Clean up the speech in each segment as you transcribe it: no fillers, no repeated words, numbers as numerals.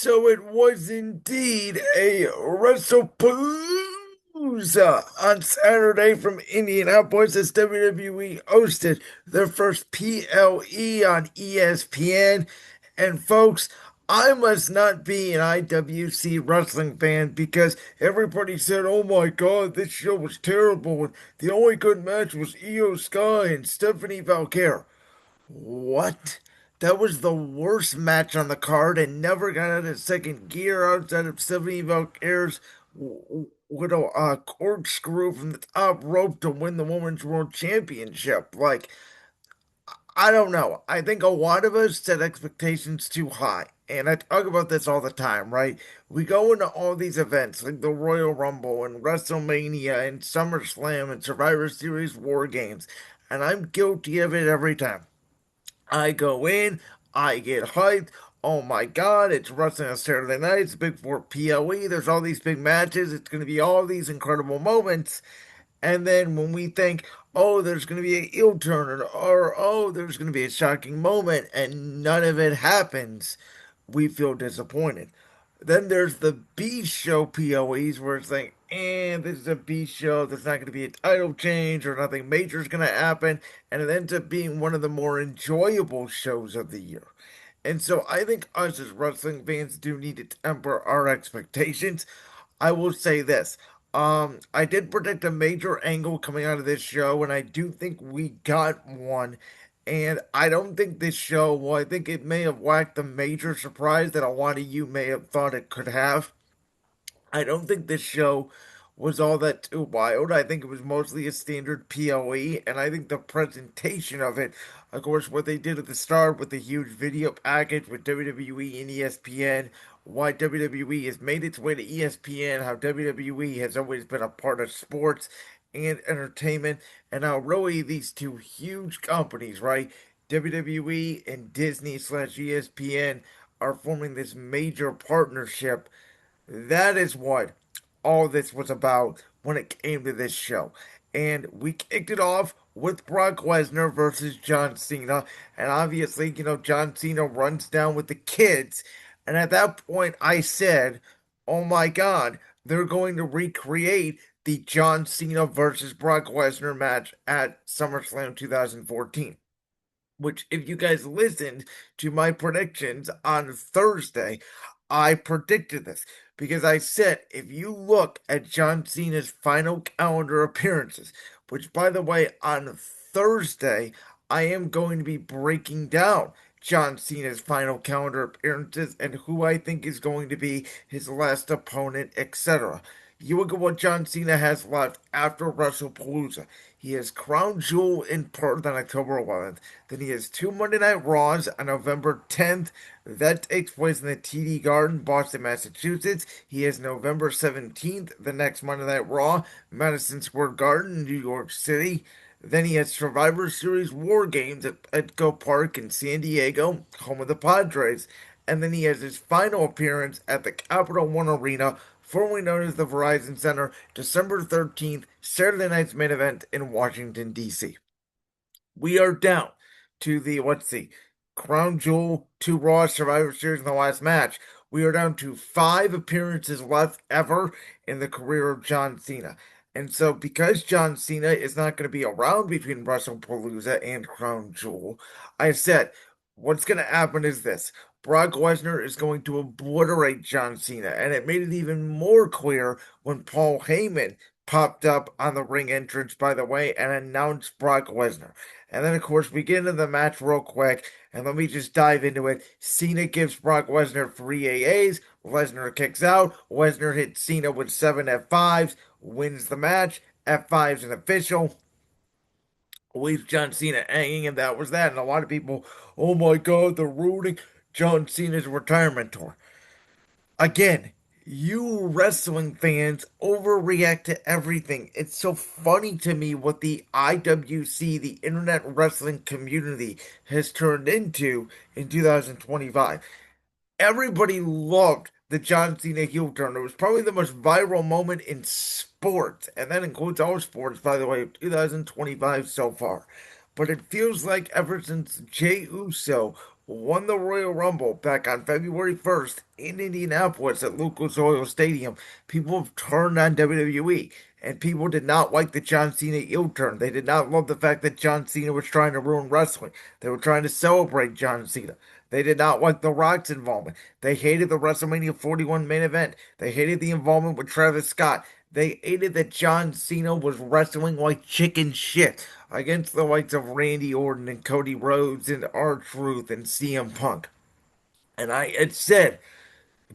So it was indeed a Wrestlepalooza on Saturday from Indianapolis as WWE hosted their first PLE on ESPN. And folks, I must not be an IWC wrestling fan because everybody said, "Oh my God, this show was terrible. And the only good match was Io Sky and Stephanie Valkyrie." What? That was the worst match on the card and never got out of second gear outside of 70 Valkyrie's with a corkscrew from the top rope to win the Women's World Championship. I don't know. I think a lot of us set expectations too high. And I talk about this all the time, right? We go into all these events like the Royal Rumble and WrestleMania and SummerSlam and Survivor Series War Games, and I'm guilty of it every time. I go in, I get hyped. Oh my God, it's wrestling on Saturday night. It's Big Four PLE. There's all these big matches. It's going to be all these incredible moments. And then when we think, oh, there's going to be a heel turn or oh, there's going to be a shocking moment and none of it happens, we feel disappointed. Then there's the B show POEs where it's like, this is a B show. There's not going to be a title change or nothing major is going to happen. And it ends up being one of the more enjoyable shows of the year. And so I think us as wrestling fans do need to temper our expectations. I will say this. I did predict a major angle coming out of this show, and I do think we got one. And I don't think this show, well, I think it may have lacked the major surprise that a lot of you may have thought it could have. I don't think this show was all that too wild. I think it was mostly a standard PLE, and I think the presentation of it, of course, what they did at the start with the huge video package with WWE and ESPN, why WWE has made its way to ESPN, how WWE has always been a part of sports and entertainment, and how really these two huge companies, right, WWE and Disney slash ESPN, are forming this major partnership. That is what all this was about when it came to this show. And we kicked it off with Brock Lesnar versus John Cena. And obviously, John Cena runs down with the kids. And at that point, I said, oh my God, they're going to recreate the John Cena versus Brock Lesnar match at SummerSlam 2014. Which, if you guys listened to my predictions on Thursday, I predicted this because I said if you look at John Cena's final calendar appearances, which by the way, on Thursday, I am going to be breaking down John Cena's final calendar appearances and who I think is going to be his last opponent, etc. You look at what John Cena has left after WrestlePalooza. He has Crown Jewel in Perth on October 11th. Then he has two Monday Night Raws on November 10th. That takes place in the TD Garden, Boston, Massachusetts. He has November 17th, the next Monday Night Raw, Madison Square Garden, New York City. Then he has Survivor Series War Games at Petco Park in San Diego, home of the Padres. And then he has his final appearance at the Capital One Arena, formerly known as the Verizon Center, December 13th, Saturday night's main event in Washington, D.C. We are down to the, let's see, Crown Jewel, two Raw, Survivor Series in the last match. We are down to 5 appearances left ever in the career of John Cena. And so, because John Cena is not going to be around between WrestlePalooza and Crown Jewel, I said, what's going to happen is this. Brock Lesnar is going to obliterate John Cena. And it made it even more clear when Paul Heyman popped up on the ring entrance, by the way, and announced Brock Lesnar. And then, of course, we get into the match real quick, and let me just dive into it. Cena gives Brock Lesnar 3 AAs. Lesnar kicks out. Lesnar hits Cena with 7 F5s, wins the match. F5's an official. Leaves John Cena hanging, and that was that. And a lot of people, oh my God, they're ruining John Cena's retirement tour. Again, you wrestling fans overreact to everything. It's so funny to me what the IWC, the Internet Wrestling Community, has turned into in 2025. Everybody loved the John Cena heel turn. It was probably the most viral moment in sports, and that includes all sports, by the way, 2025 so far. But it feels like ever since Jey Uso won the Royal Rumble back on February 1st in Indianapolis at Lucas Oil Stadium, people have turned on WWE. And people did not like the John Cena heel turn. They did not love the fact that John Cena was trying to ruin wrestling. They were trying to celebrate John Cena. They did not like The Rock's involvement. They hated the WrestleMania 41 main event. They hated the involvement with Travis Scott. They hated that John Cena was wrestling like chicken shit against the likes of Randy Orton and Cody Rhodes and R-Truth and CM Punk. And I had said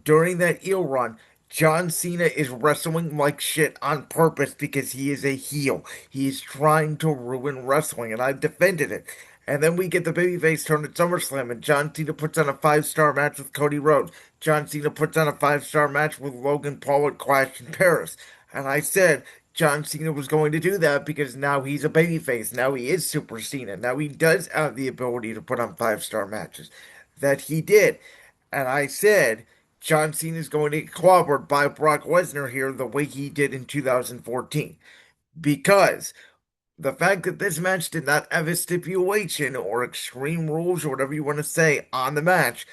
during that heel run, John Cena is wrestling like shit on purpose because he is a heel. He is trying to ruin wrestling, and I've defended it. And then we get the babyface turn at SummerSlam, and John Cena puts on a 5-star match with Cody Rhodes. John Cena puts on a 5-star match with Logan Paul at Clash in Paris. And I said John Cena was going to do that because now he's a babyface. Now he is Super Cena. Now he does have the ability to put on 5-star matches. That he did. And I said John Cena is going to get clobbered by Brock Lesnar here the way he did in 2014. Because the fact that this match did not have a stipulation or extreme rules or whatever you want to say on the match,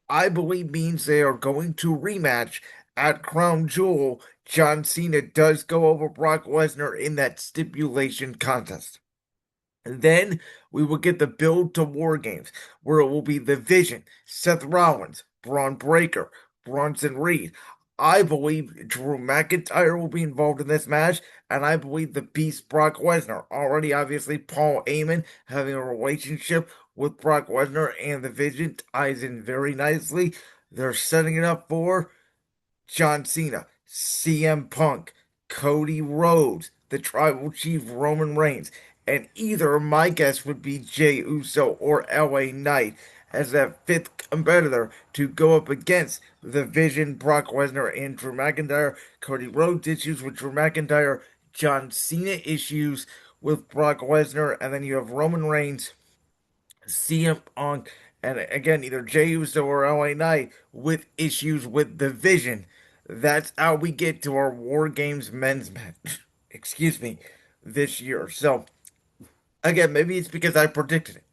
I believe means they are going to rematch at Crown Jewel. John Cena does go over Brock Lesnar in that stipulation contest. And then we will get the build to War Games, where it will be The Vision, Seth Rollins, Braun Breaker, Bronson Reed. I believe Drew McIntyre will be involved in this match, and I believe the Beast Brock Lesnar. Already, obviously, Paul Heyman having a relationship with Brock Lesnar and The Vision ties in very nicely. They're setting it up for John Cena, CM Punk, Cody Rhodes, the Tribal Chief Roman Reigns, and either my guess would be Jey Uso or LA Knight as that fifth competitor to go up against the Vision, Brock Lesnar, and Drew McIntyre. Cody Rhodes issues with Drew McIntyre, John Cena issues with Brock Lesnar, and then you have Roman Reigns, CM Punk, and again, either Jey Uso or LA Knight with issues with the Vision. That's how we get to our War Games men's match. Excuse me, this year. So, again, maybe it's because I predicted it.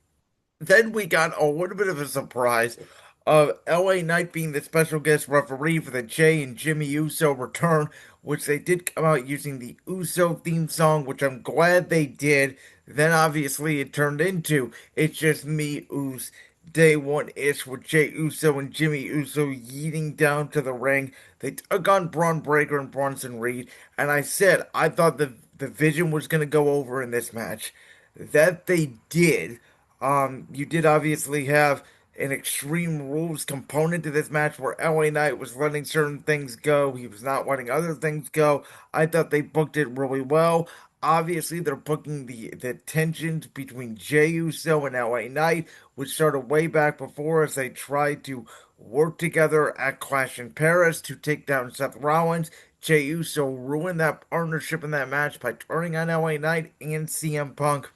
Then we got a little bit of a surprise of LA Knight being the special guest referee for the Jey and Jimmy Uso return, which they did come out using the Uso theme song, which I'm glad they did. Then obviously it turned into It's Just Me, Us, day one-ish with Jey Uso and Jimmy Uso yeeting down to the ring. They took on Braun Breaker and Bronson Reed, and I said I thought the Vision was going to go over in this match. That they did. You did obviously have an Extreme Rules component to this match where LA Knight was letting certain things go. He was not letting other things go. I thought they booked it really well. Obviously, they're booking the tensions between Jey Uso and LA Knight, which started way back before as they tried to work together at Clash in Paris to take down Seth Rollins. Jey Uso ruined that partnership in that match by turning on LA Knight and CM Punk.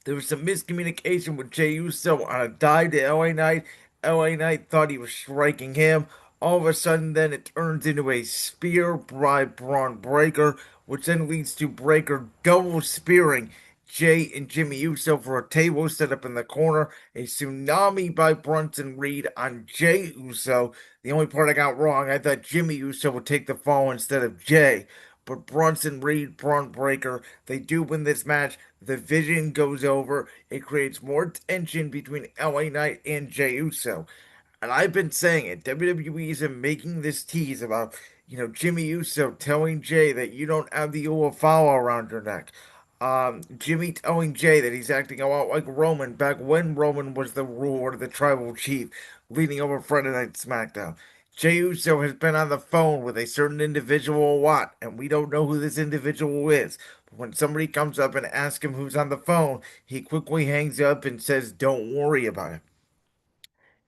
There was some miscommunication with Jey Uso on a dive to LA Knight. LA Knight thought he was striking him. All of a sudden, then it turns into a spear by Braun Breaker, which then leads to Breaker double spearing Jey and Jimmy Uso for a table set up in the corner. A tsunami by Bronson Reed on Jey Uso. The only part I got wrong, I thought Jimmy Uso would take the fall instead of Jey. But Bronson Reed, Braun Breaker, they do win this match. The Vision goes over. It creates more tension between LA Knight and Jey Uso. And I've been saying it. WWE is making this tease about, Jimmy Uso telling Jey that you don't have the Uafala around your neck. Jimmy telling Jey that he's acting a lot like Roman back when Roman was the ruler, the tribal chief, leading over Friday Night SmackDown. Jey Uso has been on the phone with a certain individual a lot, and we don't know who this individual is. But when somebody comes up and asks him who's on the phone, he quickly hangs up and says, "Don't worry about it."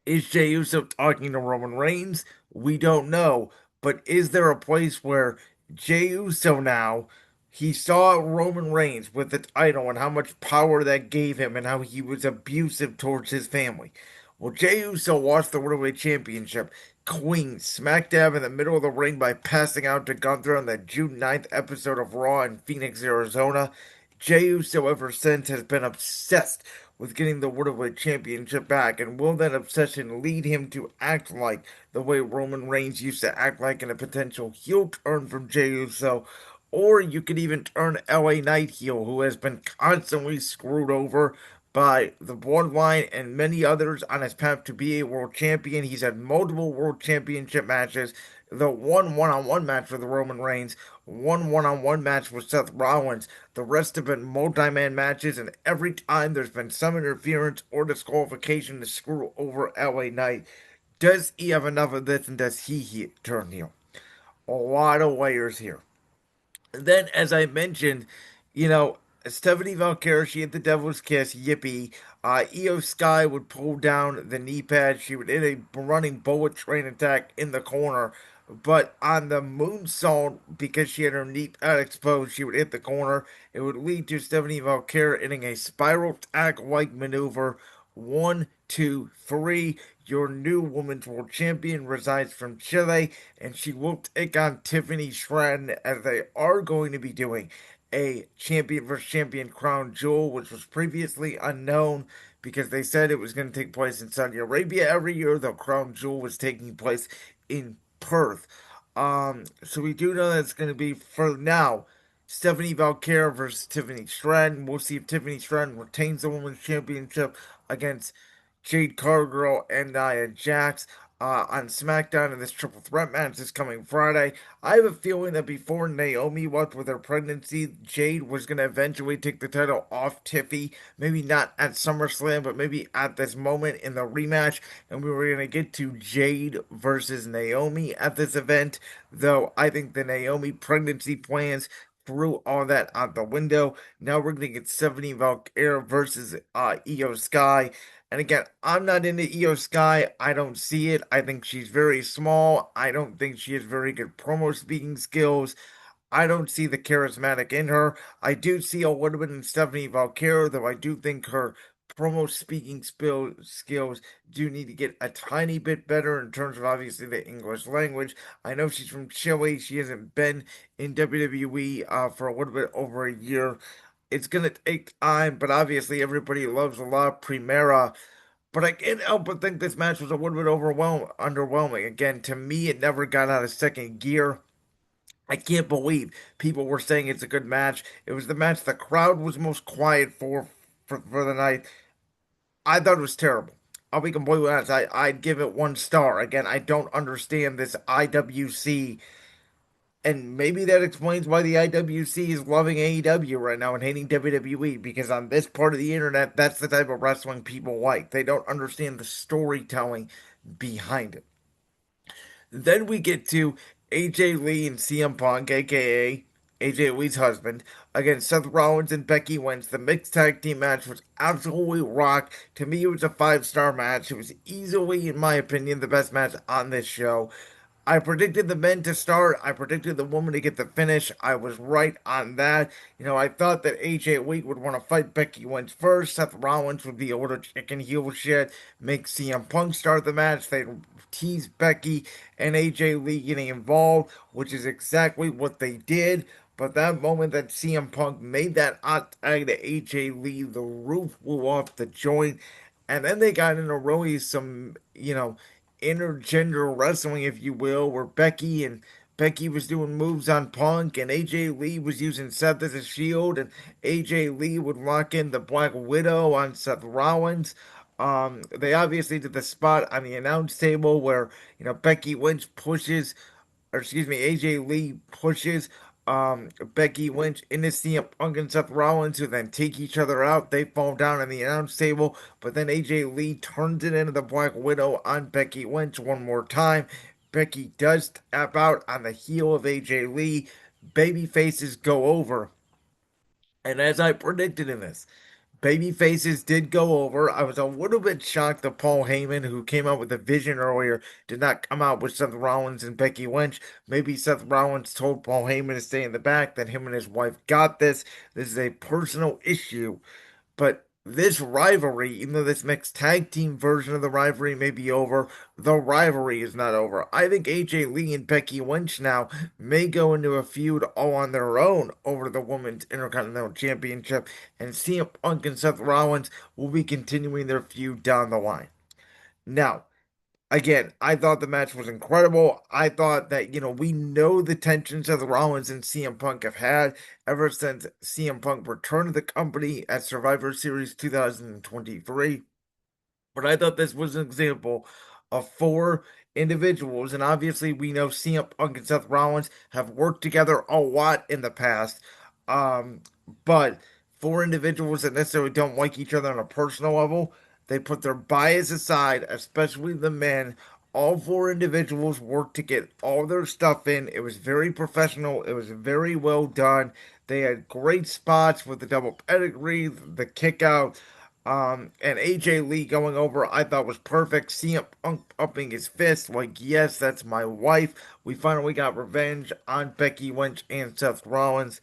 Is Jey Uso talking to Roman Reigns? We don't know. But is there a place where Jey Uso now, he saw Roman Reigns with the title and how much power that gave him and how he was abusive towards his family? Well, Jey Uso lost the World Championship clean, smack dab in the middle of the ring by passing out to Gunther on the June 9th episode of Raw in Phoenix, Arizona. Jey Uso ever since has been obsessed with getting the World Championship back? And will that obsession lead him to act like the way Roman Reigns used to act like in a potential heel turn from Jey Uso? Or you could even turn LA Knight heel, who has been constantly screwed over by the Bloodline and many others on his path to be a world champion. He's had multiple world championship matches. The one-on-one match with Roman Reigns, one-on-one match with Seth Rollins. The rest have been multi-man matches, and every time there's been some interference or disqualification to screw over LA Knight. Does he have enough of this, and does he turn heel? A lot of layers here. Then, as I mentioned, you know, Stephanie Valkyrie, she hit the devil's kiss, yippee. Io Sky would pull down the knee pad. She would hit a running bullet train attack in the corner. But on the moonsault, because she had her knee pad exposed, she would hit the corner. It would lead to Stephanie Valkyrie hitting a spiral tack like maneuver. One, two, three. Your new women's world champion resides from Chile, and she will take on Tiffany Stratton as they are going to be doing a champion versus champion crown jewel, which was previously unknown because they said it was going to take place in Saudi Arabia every year, though crown jewel was taking place in Perth. So we do know that's going to be for now. Stephanie Valkyrie versus Tiffany Stratton. We'll see if Tiffany Stratton retains the women's championship against Jade Cargill and Nia Jax on SmackDown in this triple threat match this coming Friday. I have a feeling that before Naomi left with her pregnancy, Jade was going to eventually take the title off Tiffy. Maybe not at SummerSlam, but maybe at this moment in the rematch. And we were going to get to Jade versus Naomi at this event. Though I think the Naomi pregnancy plans threw all that out the window. Now we're going to get 70 Valkyrie versus Io Sky. And again, I'm not into Io Sky. I don't see it. I think she's very small. I don't think she has very good promo speaking skills. I don't see the charismatic in her. I do see a little bit in Stephanie Valkyrie, though I do think her promo speaking skills do need to get a tiny bit better in terms of obviously the English language. I know she's from Chile. She hasn't been in WWE for a little bit over a year. It's going to take time, but obviously everybody loves a lot Primera. But I can't help but think this match was a little bit underwhelming. Again, to me, it never got out of second gear. I can't believe people were saying it's a good match. It was the match the crowd was most quiet for the night. I thought it was terrible. I'll be completely honest. I'd give it 1 star. Again, I don't understand this IWC, and maybe that explains why the IWC is loving AEW right now and hating WWE, because on this part of the internet, that's the type of wrestling people like. They don't understand the storytelling behind it. Then we get to AJ Lee and CM Punk, aka AJ Lee's husband, against Seth Rollins and Becky Lynch. The mixed tag team match was absolutely rock. To me, it was a 5 star match. It was easily, in my opinion, the best match on this show. I predicted the men to start. I predicted the woman to get the finish. I was right on that. I thought that AJ Lee would want to fight Becky Lynch first. Seth Rollins would be able to chicken heel shit, make CM Punk start the match. They'd tease Becky and AJ Lee getting involved, which is exactly what they did. But that moment that CM Punk made that hot tag to AJ Lee, the roof blew off the joint. And then they got into really some, intergender wrestling, if you will, where Becky was doing moves on Punk, and AJ Lee was using Seth as a shield, and AJ Lee would lock in the Black Widow on Seth Rollins. They obviously did the spot on the announce table where Becky Lynch pushes, or excuse me, AJ Lee pushes Becky Lynch into CM Punk and Seth Rollins, who then take each other out. They fall down on the announce table, but then AJ Lee turns it into the Black Widow on Becky Lynch one more time. Becky does tap out on the heel of AJ Lee. Baby faces go over. And as I predicted in this, baby faces did go over. I was a little bit shocked that Paul Heyman, who came out with a vision earlier, did not come out with Seth Rollins and Becky Lynch. Maybe Seth Rollins told Paul Heyman to stay in the back, that him and his wife got this. This is a personal issue. But this rivalry, even though this mixed tag team version of the rivalry may be over, the rivalry is not over. I think AJ Lee and Becky Lynch now may go into a feud all on their own over the Women's Intercontinental Championship, and CM Punk and Seth Rollins will be continuing their feud down the line. Now, again, I thought the match was incredible. I thought that, we know the tensions that the Rollins and CM Punk have had ever since CM Punk returned to the company at Survivor Series 2023. But I thought this was an example of four individuals, and obviously we know CM Punk and Seth Rollins have worked together a lot in the past. Um, but four individuals that necessarily don't like each other on a personal level, they put their bias aside, especially the men. All four individuals worked to get all their stuff in. It was very professional. It was very well done. They had great spots with the double pedigree, the kick out. And AJ Lee going over, I thought was perfect. CM Punk upping his fist, like, yes, that's my wife. We finally got revenge on Becky Lynch and Seth Rollins.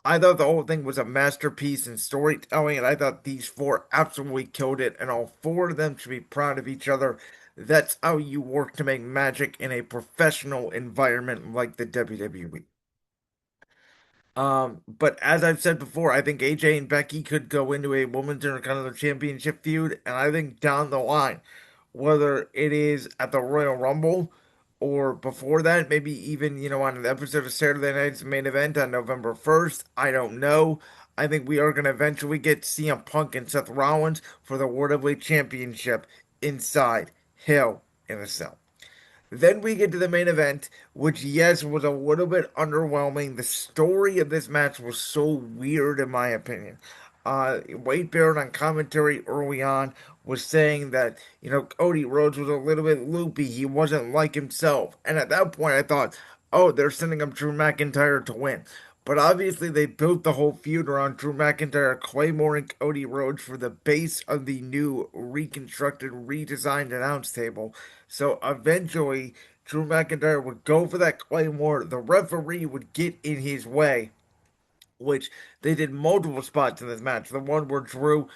I thought the whole thing was a masterpiece in storytelling, and I thought these four absolutely killed it, and all four of them should be proud of each other. That's how you work to make magic in a professional environment like the WWE. But as I've said before, I think AJ and Becky could go into a Women's Intercontinental Championship feud, and I think down the line, whether it is at the Royal Rumble or before that, maybe even, on an episode of Saturday Night's Main Event on November 1st, I don't know. I think we are going to eventually get CM Punk and Seth Rollins for the World Heavyweight Championship inside Hell in a Cell. Then we get to the main event, which, yes, was a little bit underwhelming. The story of this match was so weird, in my opinion. Wade Barrett on commentary early on was saying that, Cody Rhodes was a little bit loopy. He wasn't like himself. And at that point, I thought, oh, they're sending up Drew McIntyre to win. But obviously, they built the whole feud around Drew McIntyre, Claymore, and Cody Rhodes for the base of the new reconstructed, redesigned announce table. So eventually, Drew McIntyre would go for that Claymore. The referee would get in his way, which they did multiple spots in this match. The one where Drew,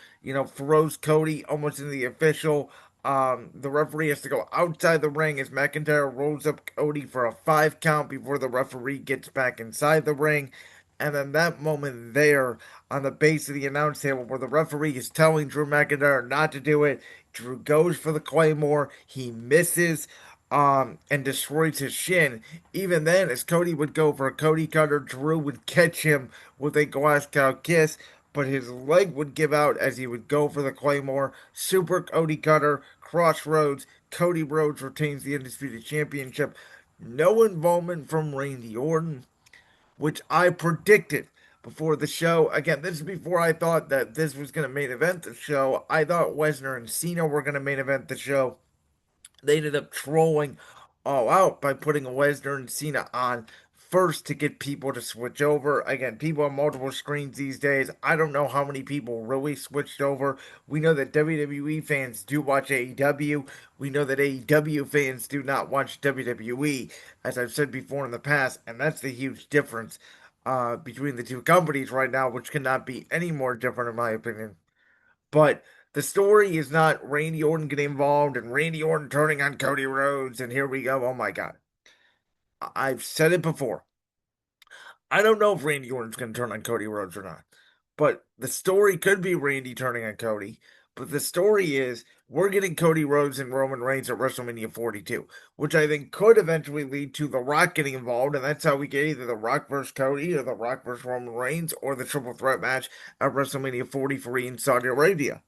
throws Cody almost into the official. The referee has to go outside the ring as McIntyre rolls up Cody for a 5 count before the referee gets back inside the ring. And then that moment there on the base of the announce table where the referee is telling Drew McIntyre not to do it. Drew goes for the Claymore. He misses and destroys his shin. Even then, as Cody would go for a Cody cutter, Drew would catch him with a glass cow kiss, but his leg would give out as he would go for the Claymore. Super Cody cutter, crossroads. Cody Rhodes retains the Undisputed Championship. No involvement from Randy Orton, which I predicted before the show. Again, this is before I thought that this was going to main event the show. I thought Lesnar and Cena were going to main event the show. They ended up trolling all out by putting Lesnar and Cena on first to get people to switch over. Again, people on multiple screens these days. I don't know how many people really switched over. We know that WWE fans do watch AEW. We know that AEW fans do not watch WWE, as I've said before in the past, and that's the huge difference between the two companies right now, which cannot be any more different, in my opinion. But the story is not Randy Orton getting involved and Randy Orton turning on Cody Rhodes, and here we go. Oh my God. I've said it before. I don't know if Randy Orton's going to turn on Cody Rhodes or not. But the story could be Randy turning on Cody. But the story is we're getting Cody Rhodes and Roman Reigns at WrestleMania 42, which I think could eventually lead to The Rock getting involved. And that's how we get either The Rock versus Cody or The Rock versus Roman Reigns or the triple threat match at WrestleMania 43 in Saudi Arabia.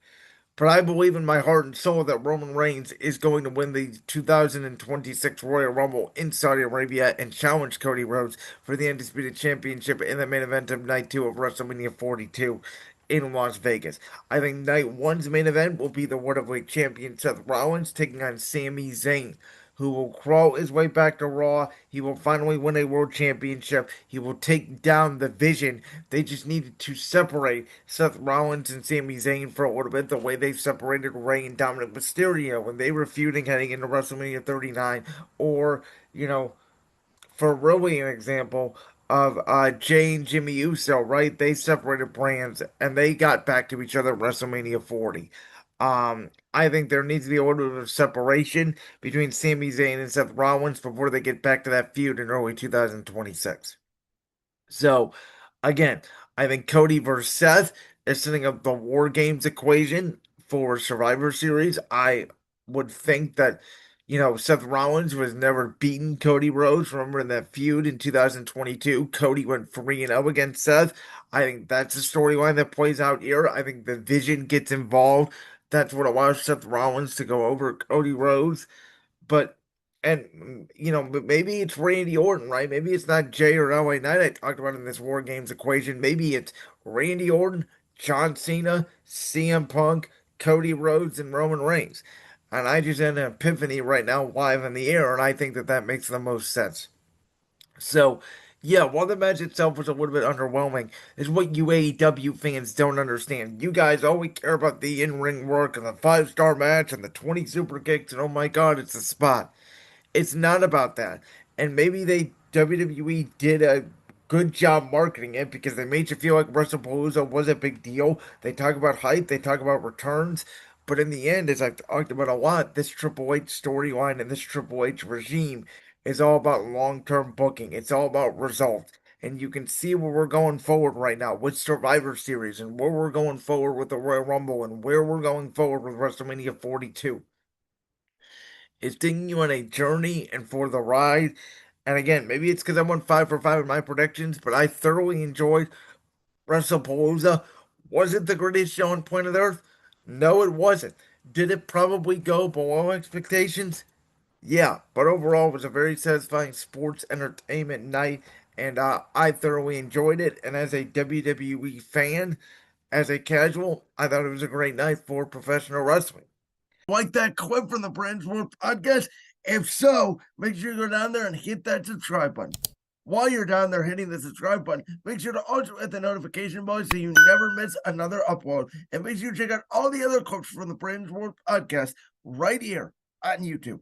But I believe in my heart and soul that Roman Reigns is going to win the 2026 Royal Rumble in Saudi Arabia and challenge Cody Rhodes for the Undisputed Championship in the main event of Night 2 of WrestleMania 42 in Las Vegas. I think Night 1's main event will be the World Heavyweight Champion Seth Rollins taking on Sami Zayn, who will crawl his way back to Raw. He will finally win a world championship. He will take down the Vision. They just needed to separate Seth Rollins and Sami Zayn for a little bit, the way they separated Rey and Dominic Mysterio when they were feuding heading into WrestleMania 39. Or, for really an example, of Jay and Jimmy Uso, right? They separated brands and they got back to each other at WrestleMania 40. I think there needs to be a little bit of separation between Sami Zayn and Seth Rollins before they get back to that feud in early 2026. So, again, I think Cody versus Seth is setting up the War Games equation for Survivor Series. I would think that, Seth Rollins was never beaten Cody Rhodes. Remember in that feud in 2022, Cody went 3-0 against Seth. I think that's a storyline that plays out here. I think the Vision gets involved. That's what allows Seth Rollins to go over Cody Rhodes. But maybe it's Randy Orton, right? Maybe it's not Jay or LA Knight I talked about in this War Games equation. Maybe it's Randy Orton, John Cena, CM Punk, Cody Rhodes, and Roman Reigns. And I just had an epiphany right now live in the air, and I think that that makes the most sense. So, yeah, while the match itself was a little bit underwhelming, is what you AEW fans don't understand. You guys always care about the in-ring work and the five-star match and the 20 super kicks, and oh my god, it's a spot. It's not about that. And maybe WWE did a good job marketing it because they made you feel like WrestlePalooza was a big deal. They talk about hype, they talk about returns, but in the end, as I've talked about a lot, this Triple H storyline and this Triple H regime is all about long-term booking. It's all about results. And you can see where we're going forward right now with Survivor Series and where we're going forward with the Royal Rumble and where we're going forward with WrestleMania 42. It's taking you on a journey and for the ride. And again, maybe it's because I went 5 for 5 in my predictions, but I thoroughly enjoyed WrestlePalooza. Was it the greatest show on planet Earth? No, it wasn't. Did it probably go below expectations? Yeah, but overall, it was a very satisfying sports entertainment night, and I thoroughly enjoyed it. And as a WWE fan, as a casual, I thought it was a great night for professional wrestling. Like that clip from the Brand's World podcast? If so, make sure you go down there and hit that subscribe button. While you're down there hitting the subscribe button, make sure to also hit the notification bell so you never miss another upload. And make sure you check out all the other clips from the Brand's World podcast right here on YouTube.